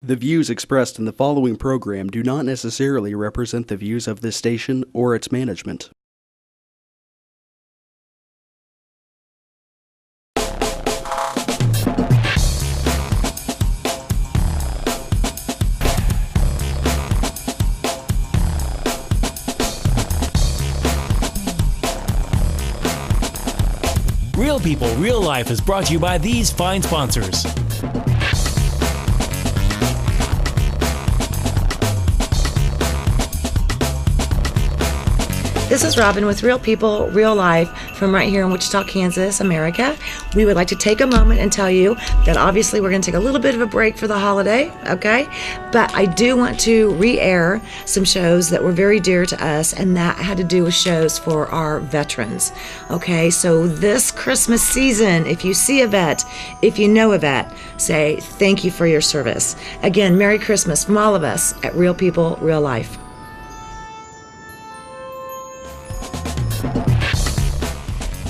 The views expressed in the following program do not necessarily represent the views of this station or its management. Real People, Real Life is brought to you by these fine sponsors. This is Robin with Real People, Real Life from right here in Wichita, Kansas, America. We would like to take a moment and tell you that obviously we're going to take a little bit of a break for the holiday, okay? But I do want to re-air some shows that were very dear to us, and that had to do with shows for our veterans, okay? So this Christmas season, if you see a vet, if you know a vet, say thank you for your service. Again, Merry Christmas from all of us at Real People, Real Life.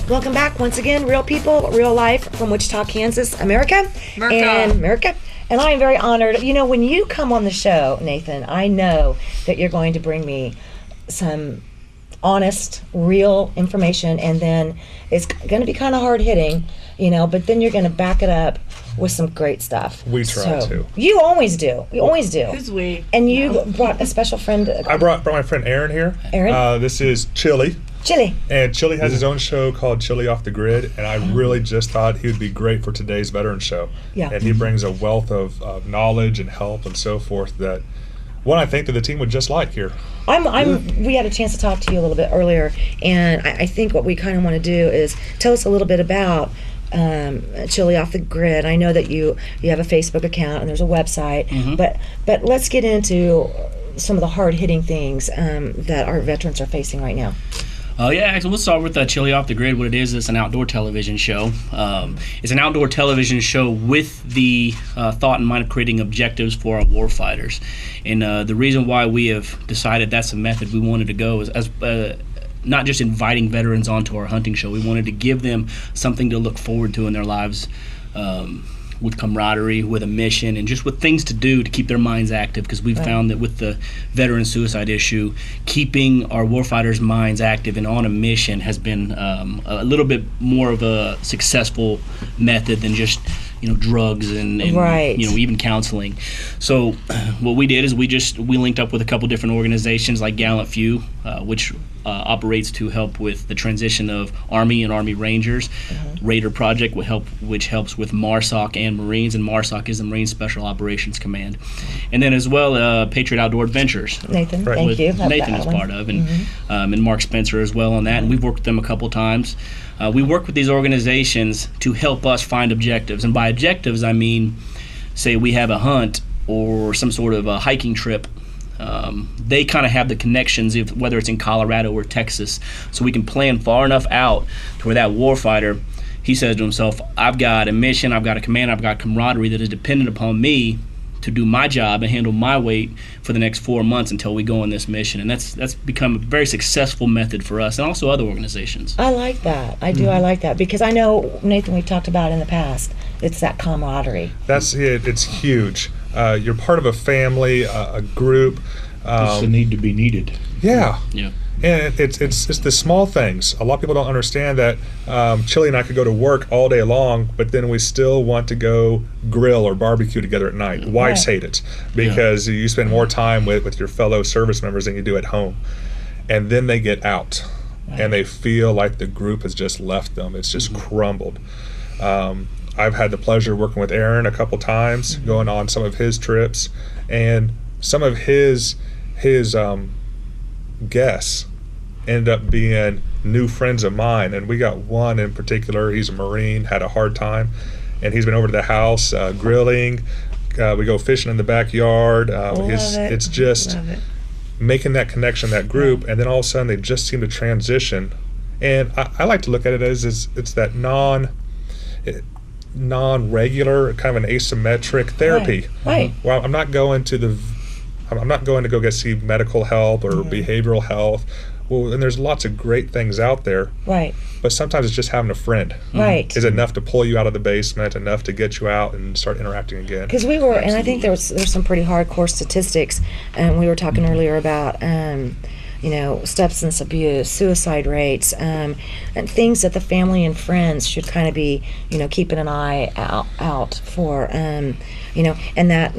Welcome back once again, Real People, Real Life from Wichita, Kansas, America. And I am very honored. You know, when you come on the show, Nathan, I know that you're going to bring me some honest, real information, and then it's going to be kind of hard hitting, you know, but then you're going to back it up with some great stuff. We try to. You always do. You always do. Who's we? And you brought a special friend. I brought my friend Aaron here. Aaron? This is Chili. Chili. And Chili has his own show called Chili Off the Grid, and I really just thought he would be great for today's veteran show. Yeah. And he brings a wealth of knowledge and help and so forth that I think that the team would just like here. We had a chance to talk to you a little bit earlier, and I think what we kind of want to do is tell us a little bit about Chili Off the Grid. I know that you have a Facebook account and there's a website, but let's get into some of the hard-hitting things that our veterans are facing right now. Actually, we'll start with Chili Off the Grid. What it is, it's an outdoor television show. It's an outdoor television show with the thought in mind of creating objectives for our warfighters. And the reason why we have decided that's the method we wanted to go is as not just inviting veterans onto our hunting show. We wanted to give them something to look forward to in their lives, with camaraderie, with a mission, and just with things to do to keep their minds active, because we've found that with the veteran suicide issue, keeping our warfighters' minds active and on a mission has been a little bit more of a successful method than just drugs and even counseling. So what we did is we linked up with a couple different organizations like Gallant Few, which operates to help with the transition of Army and Army Rangers. Raider Project which helps with MARSOC and Marines, and MARSOC is the Marine Special Operations Command. And then as well, Patriot Outdoor Adventures. Nathan, thank you. Nathan is part of, and Mark Spencer as well on that, and we've worked with them a couple times. We work with these organizations to help us find objectives, and by objectives I mean, say we have a hunt or some sort of a hiking trip. They kind of have the connections, whether it's in Colorado or Texas, so we can plan far enough out to where that warfighter, he says to himself, I've got a mission, I've got a command, I've got camaraderie that is dependent upon me to do my job and handle my weight for the next 4 months until we go on this mission. And that's become a very successful method for us and also other organizations. I like that. I do. I like that because I know, Nathan, we've talked about in the past, it's that camaraderie. That's it. It's huge. You're part of a family, a group. It's the need to be needed. Yeah. Yeah. And it's the small things. A lot of people don't understand that Chili and I could go to work all day long, but then we still want to go grill or barbecue together at night. Wives hate it because you spend more time with your fellow service members than you do at home. And then they get out and they feel like the group has just left them. It's just crumbled. I've had the pleasure of working with Aaron a couple times, going on some of his trips, and some of his guests ended up being new friends of mine, and we got one in particular. He's a Marine, had a hard time, and he's been over to the house grilling. We go fishing in the backyard. It's just making that connection, that group, and then all of a sudden they just seem to transition. And I like to look at it as it's that non-regular, kind of an asymmetric therapy. Right. Well, I'm not going to go see medical help or behavioral health Well, and there's lots of great things out there, Right. but sometimes it's just having a friend. Right. Is enough to pull you out of the basement, enough to get you out and start interacting again. Because we were, and I think there's some pretty hardcore statistics, and we were talking earlier about, substance abuse, suicide rates, and things that the family and friends should kind of be, keeping an eye out for, and that,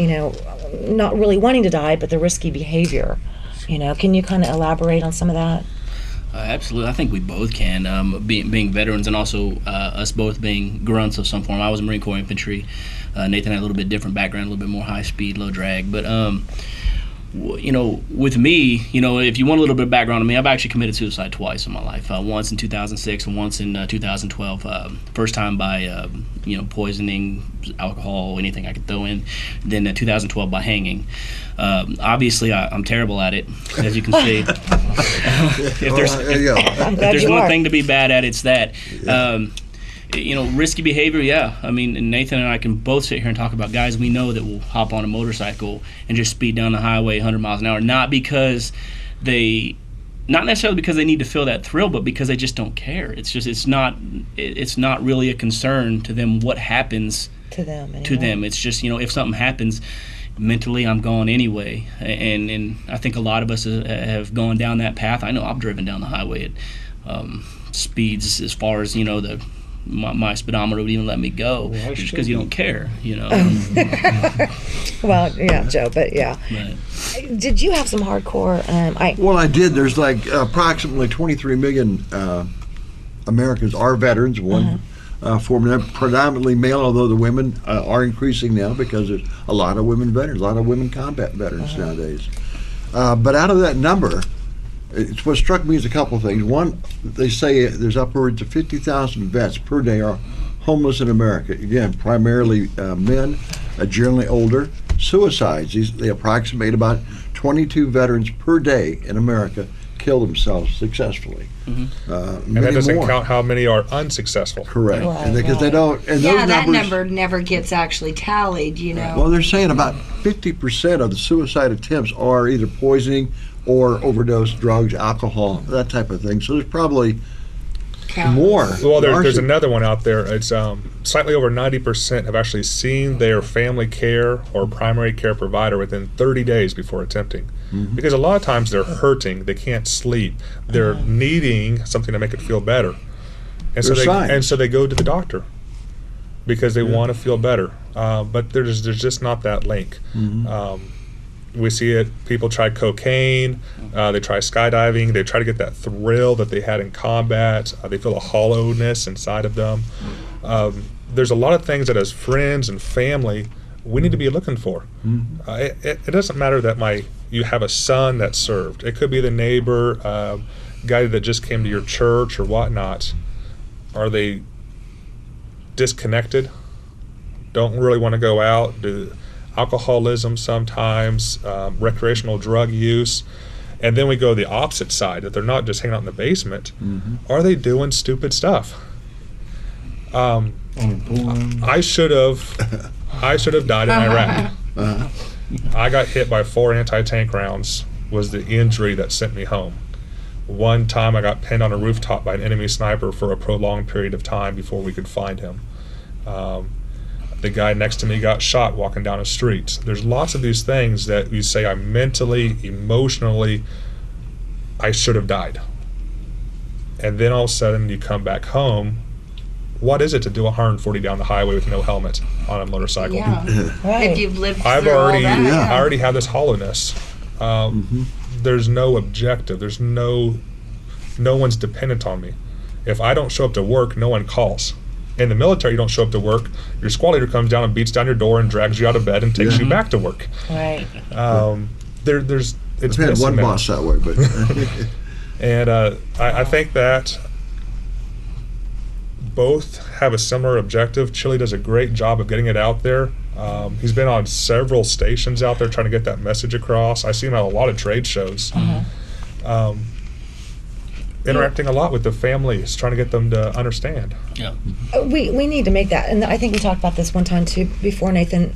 not really wanting to die, but the risky behavior. Can you kind of elaborate on some of that? Absolutely, I think we both can. Being veterans, and also us both being grunts of some form. I was Marine Corps infantry. Nathan had a little bit different background, a little bit more high speed, low drag. But with me, if you want a little bit of background on me, I've actually committed suicide twice in my life. Once in 2006 and once in 2012. First time by poisoning, alcohol, anything I could throw in. Then 2012 by hanging. Obviously, I'm terrible at it, as you can see. If there's one thing to be bad at, it's that. Risky behavior, yeah. I mean, Nathan and I can both sit here and talk about guys we know that will hop on a motorcycle and just speed down the highway 100 miles an hour, not necessarily because they need to feel that thrill, but because they just don't care. It's not really a concern to them what happens To them. Anyway. to them. It's just, if something happens, mentally I'm gone anyway. And I think a lot of us have gone down that path. I know I've driven down the highway at speeds as far as, my speedometer would even let me go, just because you don't care, Well, yeah, Joe, but yeah. But, Did you have some hardcore? Well, I did. There's like approximately 23 million Americans are veterans. One form of predominantly male, although the women are increasing now because there's a lot of women veterans, a lot of women combat veterans nowadays. But out of that number, what struck me is a couple of things. One, they say there's upwards of 50,000 vets per day are homeless in America. Again, primarily men, generally older. Suicides, they approximate about 22 veterans per day in America kill themselves successfully. And that doesn't count how many are unsuccessful. Correct. Right, And because they don't. And Yeah, those that numbers, number never gets actually tallied, Well, they're saying about 50% of the suicide attempts are either poisoning or overdose, drugs, alcohol, that type of thing. So there's probably more. Well, there's another one out there. It's slightly over 90% have actually seen their family care or primary care provider within 30 days before attempting. Because a lot of times they're hurting, they can't sleep, they're needing something to make it feel better, and so they go to the doctor because they want to feel better. But there's just not that link. We see it. People try cocaine. They try skydiving. They try to get that thrill that they had in combat. They feel a hollowness inside of them. There's a lot of things that, as friends and family, we need to be looking for. It doesn't matter that you have a son that served. It could be the neighbor, guy that just came to your church or whatnot. Are they disconnected? Don't really want to go out? Alcoholism sometimes, recreational drug use, and then we go the opposite side, that they're not just hanging out in the basement. Are they doing stupid stuff? I should have died in Iraq. I got hit by 4 anti-tank rounds was the injury that sent me home. One time I got pinned on a rooftop by an enemy sniper for a prolonged period of time before we could find him. The guy next to me got shot walking down a street. There's lots of these things that you say, I'm mentally, emotionally, I should have died. And then all of a sudden you come back home. What is it to do 140 down the highway with no helmet on a motorcycle? Yeah. Right. If you've lived I through all that. I already have this hollowness. There's no objective. There's no one's dependent on me. If I don't show up to work, no one calls. In the military, you don't show up to work, your squad leader comes down and beats down your door and drags you out of bed and takes you back to work. Right. It's I've had one missing boss that way, but and I think that both have a similar objective. Chili does a great job of getting it out there. He's been on several stations out there trying to get that message across. I see him at a lot of trade shows. Interacting a lot with the families, trying to get them to understand. yeah. We need to make that, and I think we talked about this one time too before, Nathan.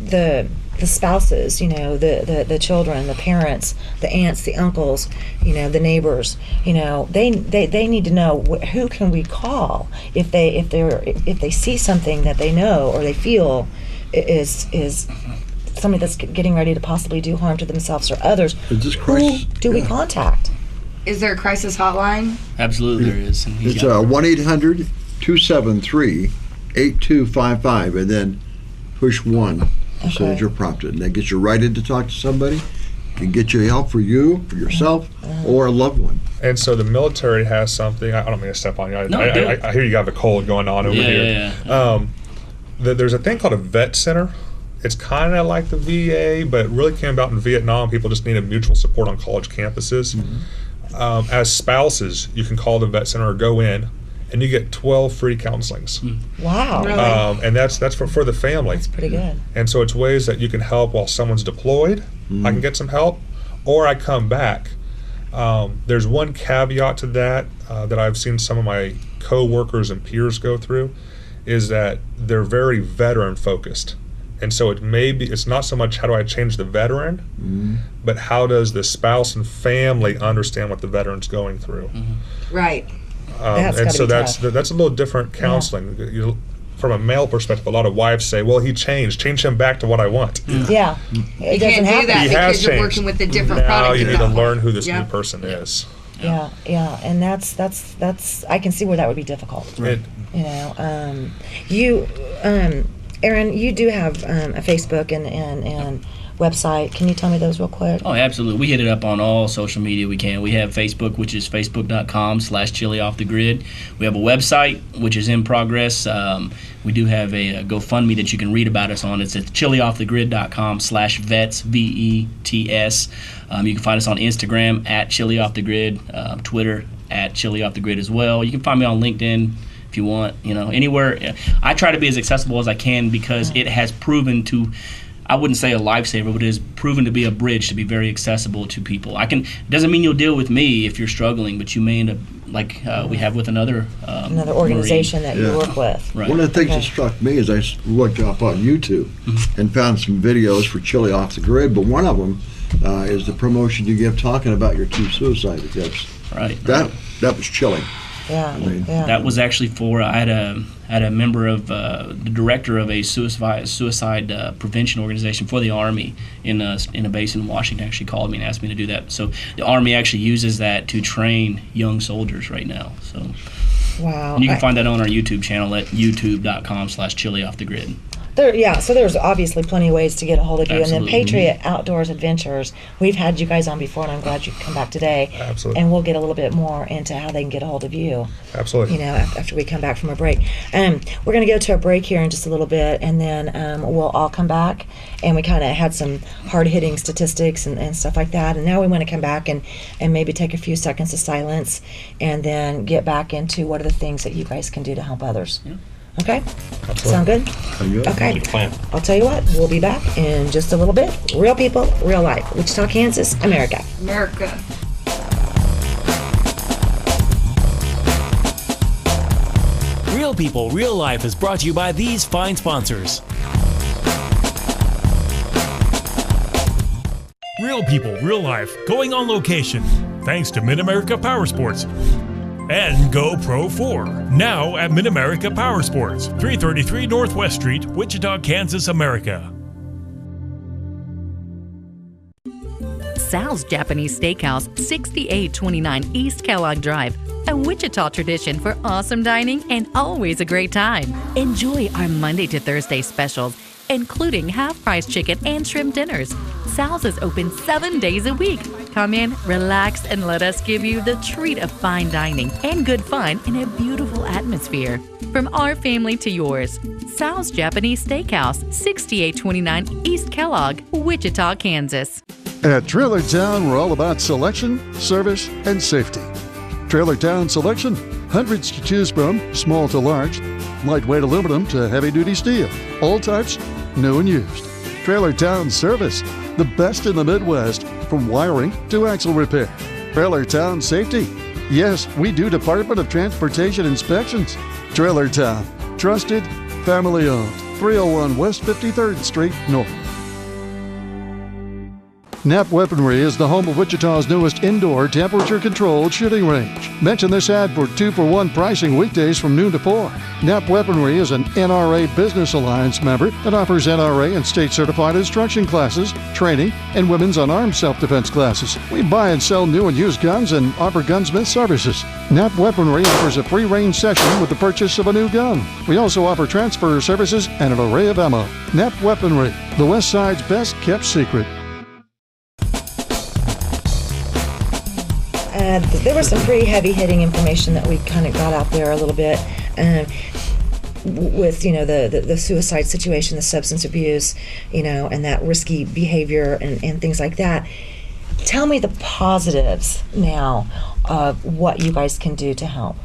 The the spouses, the children, the parents, the aunts, the uncles, the neighbors, they need to know who can we call if they see something that they know or they feel is somebody that's getting ready to possibly do harm to themselves or others. Is this Who crisis? do we contact? Is there a crisis hotline? Absolutely, there is. And he's It's got- 1-800-273-8255, and then push 1 so that Okay. you're prompted. And that gets you right in to talk to somebody, can get you help for you, for yourself, or a loved one. And so the military has something. I don't mean to step on you. No, do it. I hear you got a cold going on over here. Yeah. There's a thing called a vet center. It's kind of like the VA, but it really came about in Vietnam. People just needed mutual support on college campuses. As spouses, you can call the vet center or go in, and you get 12 free counselings. Wow. Really? And that's for the family. That's pretty good. And so it's ways that you can help while someone's deployed. I can get some help, or I come back. There's one caveat to that that I've seen some of my co-workers and peers go through, is that they're very veteran focused. And so it's not so much how do I change the veteran, but how does the spouse and family understand what the veteran's going through. Right. That's And gotta so be that's tough. that's a little different counseling. From a male perspective, a lot of wives say, "Well, he changed. Change him back to what I want." Yeah. It You doesn't can't do happen. that He has because you're changed. working with a different Now product. you at need to that learn point. who this Yeah. new person is. Yeah, and that's I can see where that would be difficult. It- Aaron, you do have a Facebook and website. Can you tell me those real quick? Oh, absolutely. We hit it up on all social media we can. We have Facebook, which is facebook.com/chilioffthegrid. We have a website, which is in progress. We do have a GoFundMe that you can read about us on. It's at chilioffthegrid.com/vets, VETS. You can find us on Instagram at chilioffthegrid, Twitter at chilioffthegrid as well. You can find me on LinkedIn if you want, anywhere. I try to be as accessible as I can because it has proven to, I wouldn't say a lifesaver, but it has proven to be a bridge to be very accessible to people. Doesn't mean you'll deal with me if you're struggling, but you may end up like we have with another organization that you Yeah. work with. Right. One of the things Okay. that struck me is I looked up on YouTube and found some videos for Chili Off the Grid, but one of them is the promotion you give talking about your 2 suicide attempts. Right. That was chilling. Yeah, mean, yeah. That was actually for I had a member of the director of a suicide prevention organization for the Army in a base in Washington actually called me and asked me to do that. So the Army actually uses that to train young soldiers right now. So Wow. and you can find that on our YouTube channel at youtube.com/chilioffthegrid. So there's obviously plenty of ways to get a hold of you. And Absolutely. then Patriot Outdoors Adventures, we've had you guys on before, and I'm glad you come back today. Absolutely. And we'll get a little bit more into how they can get a hold of you. Absolutely. After we come back from a break. We're going to go to a break here in just a little bit, and then we'll all come back. And we kind of had some hard-hitting statistics and stuff like that. And now we want to come back and maybe take a few seconds of silence and then get back into what are the things that you guys can do to help others. Yeah. Okay? Sound good? Sound good? Okay. I'll tell you what, we'll be back in just a little bit. Real people, real life. Wichita, Kansas, America. America. Real People, Real Life is brought to you by these fine sponsors. Real People, Real Life, going on location. Thanks to Mid-America Power Sports. And Go Pro 4, now at Mid-America Power Sports, 333 Northwest Street, Wichita, Kansas, America. Sal's Japanese Steakhouse, 6829 East Kellogg Drive. A Wichita tradition for awesome dining and always a great time. Enjoy our Monday to Thursday specials, including half-price chicken and shrimp dinners. Sal's is open 7 days a week. Come in, relax, and let us give you the treat of fine dining and good fun in a beautiful atmosphere. From our family to yours, Sal's Japanese Steakhouse, 6829 East Kellogg, Wichita, Kansas. At Trailer Town, we're all about selection, service, and safety. Trailer Town Selection, hundreds to choose from, small to large, lightweight aluminum to heavy-duty steel, all types, new and used. Trailer Town Service, the best in the Midwest, from wiring to axle repair. Trailer Town Safety, yes, we do Department of Transportation inspections. Trailer Town, trusted, family-owned, 301 West 53rd Street North. Knapp Weaponry is the home of Wichita's newest indoor temperature-controlled shooting range. Mention this ad for 2-for-1 pricing weekdays from noon to 4. Knapp Weaponry is an NRA Business Alliance member that offers NRA and state-certified instruction classes, training, and women's unarmed self-defense classes. We buy and sell new and used guns and offer gunsmith services. Knapp Weaponry offers a free range session with the purchase of a new gun. We also offer transfer services and an array of ammo. Knapp Weaponry, the West Side's best-kept secret. There was some pretty heavy-hitting information that we kind of got out there a little bit with, the suicide situation, the substance abuse, and that risky behavior and things like that. Tell me the positives now of what you guys can do to help.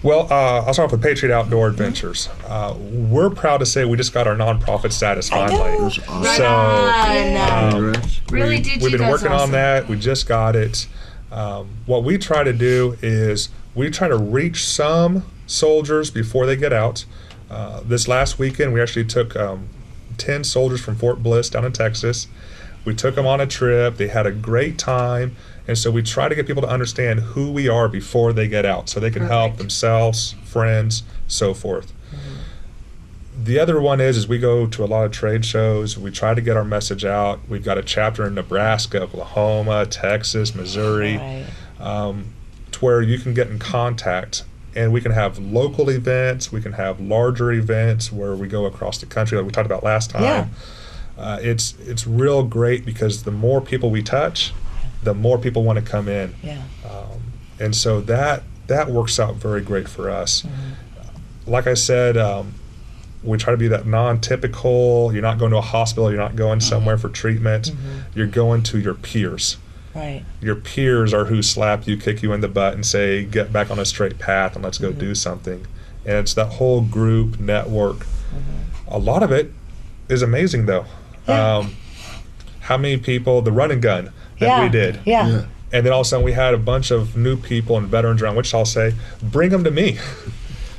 Well, I'll start off with Patriot Outdoor Adventures. We're proud to say we just got our nonprofit status finally. Really did we've you been guys working on that. We just got it. What we try to do is we try to reach some soldiers before they get out. This last weekend, we actually took 10 soldiers from Fort Bliss down in Texas. We took them on a trip. They had a great time. And so we try to get people to understand who we are before they get out so they can help themselves, friends, so forth. The other one is we go to a lot of trade shows. We try to get our message out. We've got a chapter in Nebraska, Oklahoma, Texas, Missouri, to where you can get in contact. And we can have local events. We can have larger events where we go across the country like we talked about last time. It's real great because the more people we touch, the more people want to come in. And so that works out very great for us. Like I said, we try to be that non-typical. You're not going to a hospital. You're not going somewhere for treatment. You're going to your peers. Your peers are who slap you, kick you in the butt, and say, get back on a straight path and let's go do something. And it's that whole group network. A lot of it is amazing, though. How many people, the run and gun that we did. And then all of a sudden we had a bunch of new people and veterans around Wichita say, bring them to me.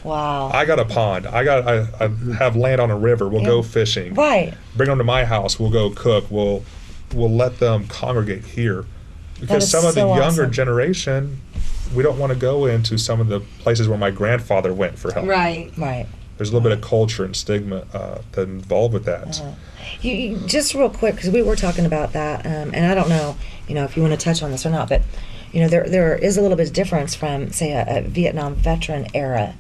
Wow. I got a pond. I have land on a river. We'll go fishing. Bring them to my house. We'll go cook. We'll let them congregate here. Because some of the younger generation, we don't want to go into some of the places where my grandfather went for help. There's a little bit of culture and stigma that's involved with that. You, just real quick, because we were talking about that, and I don't know, if you want to touch on this or not, but there is a little bit of difference from, say, a Vietnam veteran era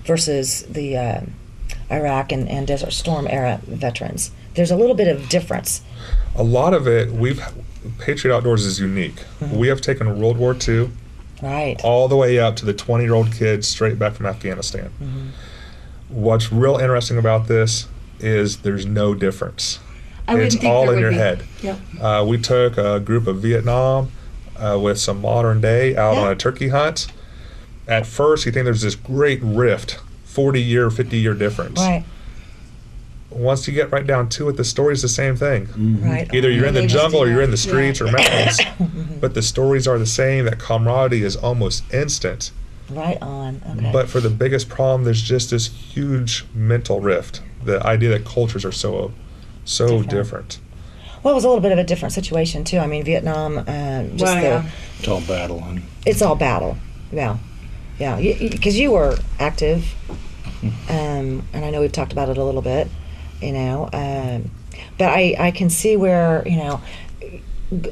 versus the Iraq and Desert Storm era veterans. There's a little bit of difference. A lot of it, Patriot Outdoors is unique. We have taken World War II all the way up to the 20-year-old kids straight back from Afghanistan. What's real interesting about this is there's no difference. It's all in your head. We took a group of Vietnam with some modern day out on a turkey hunt. At first, you think there's this great rift, 40-year, 50-year difference. Once you get right down to it, the story's the same thing. Either you're in the jungle or you're in the streets or mountains, but the stories are the same. That camaraderie is almost instant. But for the biggest problem, there's just this huge mental rift. The idea that cultures are so different. Well, it was a little bit of a different situation too. I mean, Vietnam, it's all battle, honey. It's all battle. Because you were active, and I know we've talked about it a little bit, but I can see where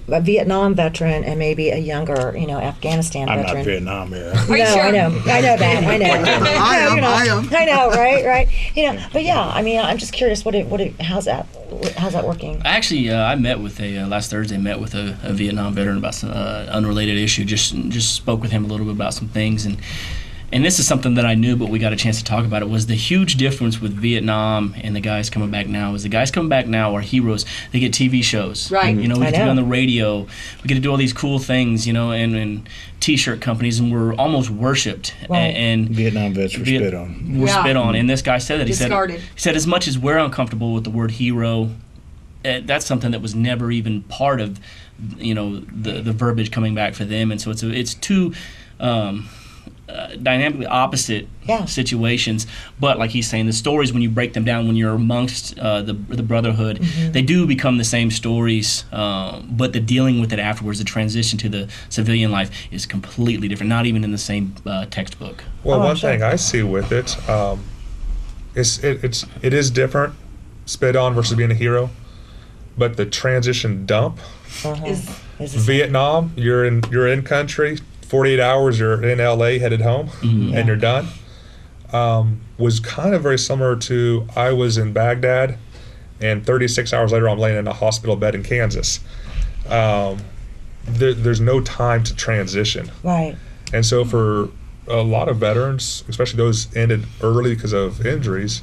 a Vietnam veteran and maybe a younger, Afghanistan veteran. I'm not Vietnam era. I know that. I know, right? But yeah, I mean, I'm just curious. How's that working? Actually, I met with last Thursday. Met with a Vietnam veteran about some unrelated issue. Just spoke with him a little bit about some things, and this is something that I knew, but we got a chance to talk about it. Was the huge difference with Vietnam and the guys coming back now? Is the guys coming back now are heroes? They get TV shows, right? We get to be on the radio. We get to do all these cool things, and T-shirt companies, and we're almost worshipped. And Vietnam vets were spit on. We're spit on, and this guy said that. He said as much as we're uncomfortable with the word hero, that's something that was never even part of, the verbiage coming back for them, and so it's two. dynamically opposite situations, but like he's saying, the stories, when you break them down, when you're amongst the brotherhood, they do become the same stories, but the dealing with it afterwards, the transition to the civilian life, is completely different, not even in the same textbook. Well, one thing I see with it, it is different, spit on versus being a hero, but the transition dump, Is Vietnam, you're in country, 48 hours, you're in LA, headed home, and you're done. Was kind of very similar to, I was in Baghdad, and 36 hours later I'm laying in a hospital bed in Kansas. There's no time to transition. Right. And so for a lot of veterans, especially those ended early because of injuries,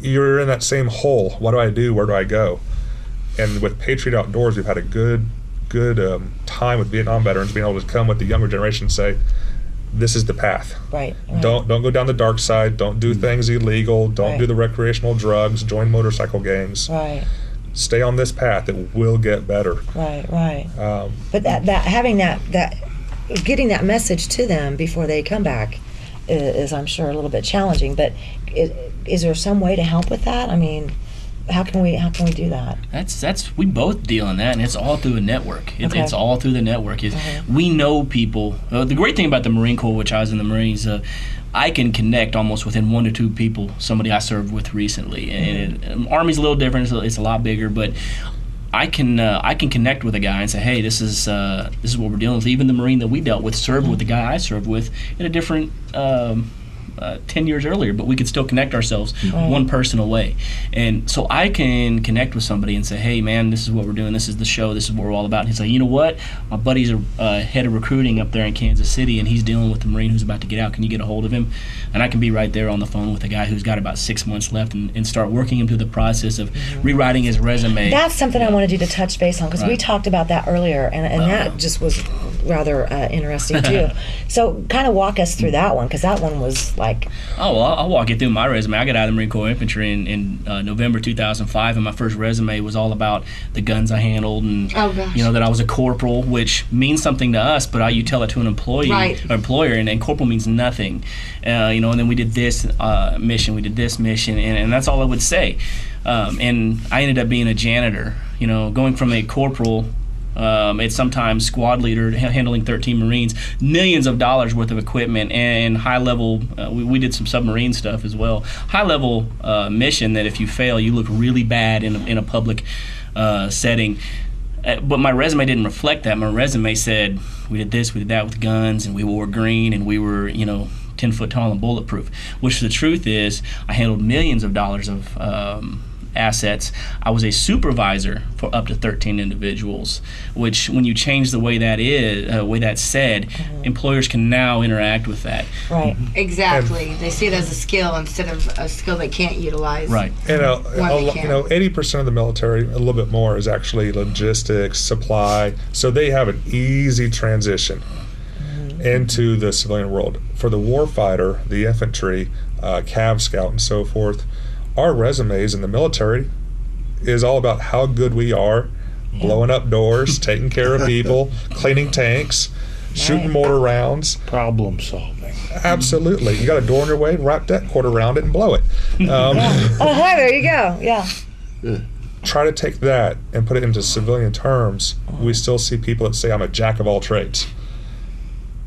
you're in that same hole. What do I do? Where do I go? And with Patriot Outdoors, we've had a good time with Vietnam veterans being able to come with the younger generation and say, this is the path. Right. Don't go down the dark side. Don't do things illegal. Don't do the recreational drugs. Join motorcycle gangs. Right. Stay on this path. It will get better. Right. But that having that getting that message to them before they come back is, I'm sure, a little bit challenging. But is there some way to help with that? I mean, how can we do that? That's we both deal in that, and it's all through a network. It's all through the network. We know people. The great thing about the Marine Corps, which I was in the Marines, I can connect almost within 1 to 2 people. Somebody I served with recently, and Army's a little different. It's a lot bigger, but I can connect with a guy and say, hey, this is what we're dealing with. Even the Marine that we dealt with served with the guy I served with in a different 10 years earlier, but we could still connect ourselves one person away. And so I can connect with somebody and say, hey, man, this is what we're doing. This is the show. This is what we're all about. And he's like, you know what? My buddy's a head of recruiting up there in Kansas City, and he's dealing with the Marine who's about to get out. Can you get a hold of him? And I can be right there on the phone with a guy who's got about 6 months left and start working him through the process of rewriting his resume. That's something I wanted you to touch base on, because we talked about that earlier, and that just was rather interesting too. So kind of walk us through that one, because that one was like... Oh, well, I'll walk you through my resume. I got out of the Marine Corps Infantry in November 2005, and my first resume was all about the guns I handled, and that I was a corporal, which means something to us, but you tell it to an employee or employer, and corporal means nothing. And then we did this mission, we did this mission, and that's all I would say. And I ended up being a janitor, going from a corporal. It's sometimes squad leader handling 13 Marines, millions of dollars worth of equipment, and high level. We did some submarine stuff as well. High level mission that if you fail, you look really bad in a public setting. But my resume didn't reflect that. My resume said we did this, we did that with guns, and we wore green, and we were 10 foot tall and bulletproof. Which the truth is, I handled millions of dollars of assets. I was a supervisor for up to 13 individuals, which when you change the way that is, way that's said, employers can now interact with that. Right. Exactly. They see it as a skill instead of a skill they can't utilize. Right. And 80% of the military, a little bit more, is actually logistics, supply. So they have an easy transition into the civilian world. For the warfighter, the infantry, Cav Scout, and so forth, our resumes in the military is all about how good we are, blowing up doors, taking care of people, cleaning tanks, shooting mortar rounds. Problem solving. Absolutely. You got a door in your way, wrap that cord around it and blow it. There you go. Yeah. Try to take that and put it into civilian terms. We still see people that say, I'm a jack of all trades.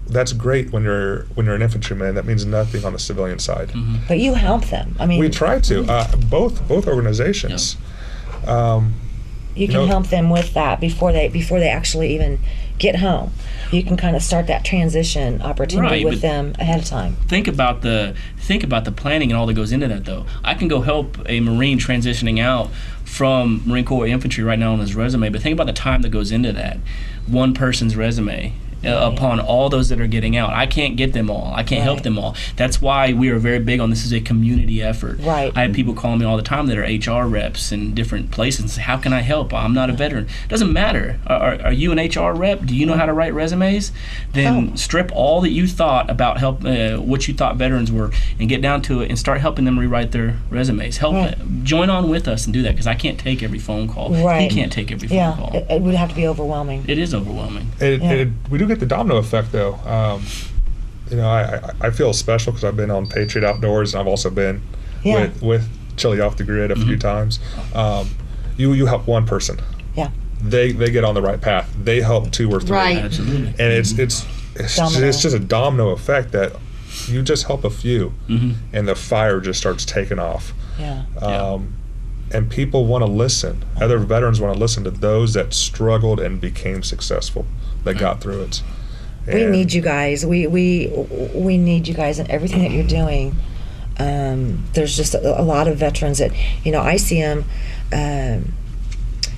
That's great when you're an infantryman. That means nothing on the civilian side. But you help them. I mean, we try to. Both organizations. You can help them with that before they actually even get home. You can kind of start that transition opportunity with them ahead of time. Think about the planning and all that goes into that, though. I can go help a Marine transitioning out from Marine Corps infantry right now on his resume, but think about the time that goes into that. One person's resume. Upon all those that are getting out. I can't get them all. I can't help them all. That's why we are very big on this is a community effort. Right. I have people calling me all the time that are HR reps in different places and say, how can I help? I'm not a veteran. Doesn't matter. Are you an HR rep? Do you know how to write resumes? Then strip all that you thought about what you thought veterans were and get down to it and start helping them rewrite their resumes. Join on with us and do that, because I can't take every phone call. Right. He can't take every phone call. It would have to be overwhelming. It is overwhelming. We do get the domino effect, though. I feel special because I've been on Patriot Outdoors, and I've also been Yeah. with Chili Off the Grid a few times. You help one person. Yeah. They get on the right path. They help 2 or 3. Right. Absolutely. And it's Domino. just a domino effect that you just help a few, and the fire just starts taking off. Yeah. And people want to listen. Other veterans want to listen to those that struggled and became successful, that got through it. We And need you guys. We need you guys in everything that you're doing. There's just a lot of veterans that, I see them,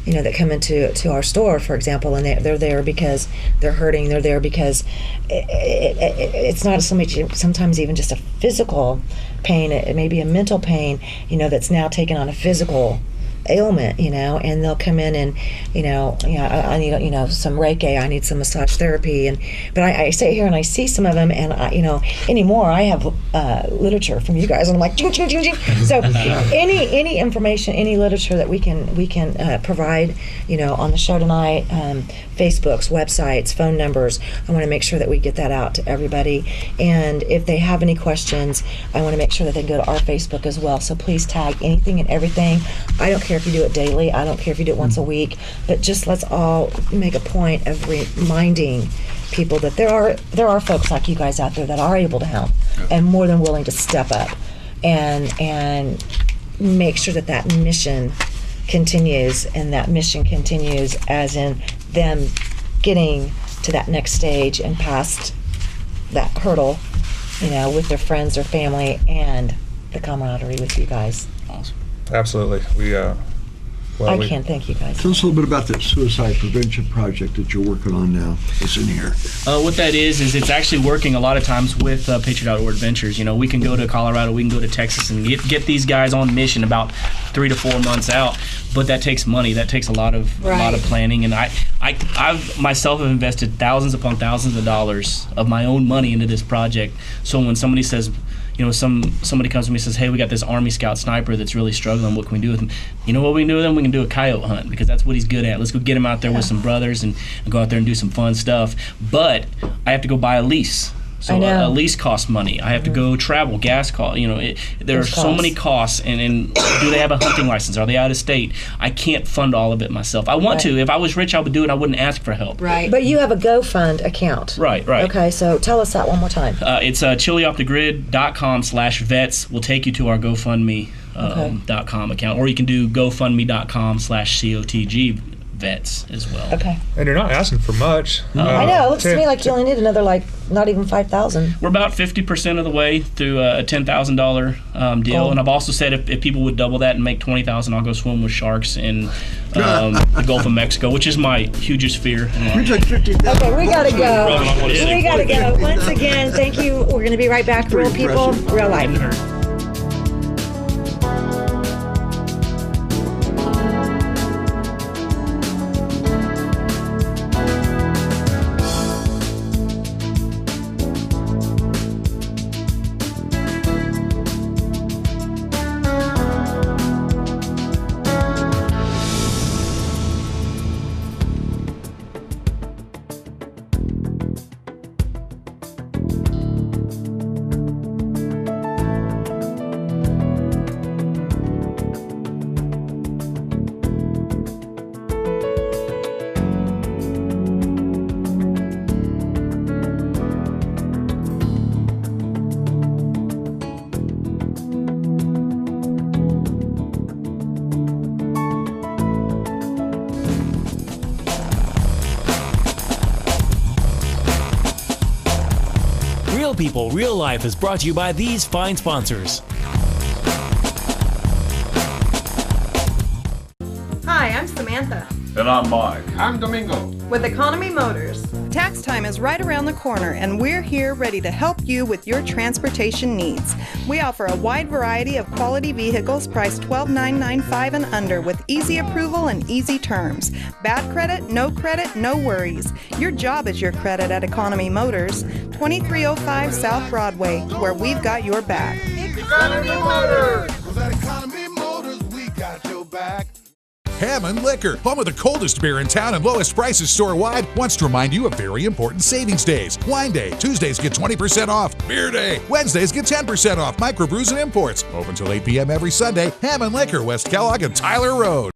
that come into our store, for example, and they're there because they're hurting. They're there because it's not so much sometimes even just a physical pain. It may be a mental pain, that's now taken on a physical ailment, and they'll come in and, I need, some Reiki, I need some massage therapy, but I sit here and I see some of them, and anymore I have literature from you guys, and I'm like, ching, ching, ching, ching. So any information, any literature that we can provide, on the show tonight, Facebooks, websites, phone numbers, I want to make sure that we get that out to everybody. And if they have any questions, I want to make sure that they go to our Facebook as well. So please tag anything and everything. I don't care if you do it daily. I don't care if you do it once a week. But just let's all make a point of reminding people that there are folks like you guys out there that are able to help and more than willing to step up and make sure that mission continues, and that mission continues as in them getting to that next stage and past that hurdle, with their friends, their family, and the camaraderie with you guys. Awesome. Absolutely. I can't thank you guys. Tell us a little bit about that suicide prevention project that you're working on now. It's in here. What that is it's actually working a lot of times with Patriot Outdoor Adventures. We can go to Colorado, we can go to Texas, and get these guys on mission about 3 to 4 months out. But that takes money. That takes a lot of planning. And I've myself have invested thousands upon thousands of dollars of my own money into this project. So when somebody says, somebody comes to me and says, hey, we got this Army Scout sniper that's really struggling, what can we do with him? You know what we can do with him? We can do a coyote hunt, because that's what he's good at. Let's go get him out there with some brothers and go out there and do some fun stuff. But I have to go buy a lease. So a lease costs money. I have to go travel, gas cost. There are so many costs. And do they have a hunting license? Are they out of state? I can't fund all of it myself. I want to. If I was rich, I would do it. I wouldn't ask for help. Right. But you have a GoFund account. Right. Okay, so tell us that one more time. It's chilioffthegrid.com/vets will take you to our GoFundMe.com account, or you can do GoFundMe.com/COTG vets as well. Okay. And you're not asking for much. I know. It looks to me like you only need another, not even 5,000. We're about 50% of the way through a $10,000 deal, and I've also said if people would double that and make $20,000, I'll go swim with sharks in the Gulf of Mexico, which is my hugest fear. You took 50,000. Okay, we gotta go. We gotta go. Once again, thank you. We're gonna be right back. Real people, real life. Real People, Real Life is brought to you by these fine sponsors. Hi, I'm Samantha. And I'm Mike. I'm Domingo. With Economy Motors. Tax time is right around the corner, and we're here ready to help you with your transportation needs. We offer a wide variety of quality vehicles priced $12,995 and under with easy approval and easy terms. Bad credit, no worries. Your job is your credit at Economy Motors, 2305 South Broadway, where we've got your back. Economy Motors! 'Cause at Economy Motors, we got your back. Hammond Liquor, home of the coldest beer in town and lowest prices store-wide, wants to remind you of very important savings days. Wine Day, Tuesdays get 20% off. Beer Day, Wednesdays get 10% off. Microbrews and imports. Open till 8 p.m. every Sunday. Hammond Liquor, West Kellogg and Tyler Road.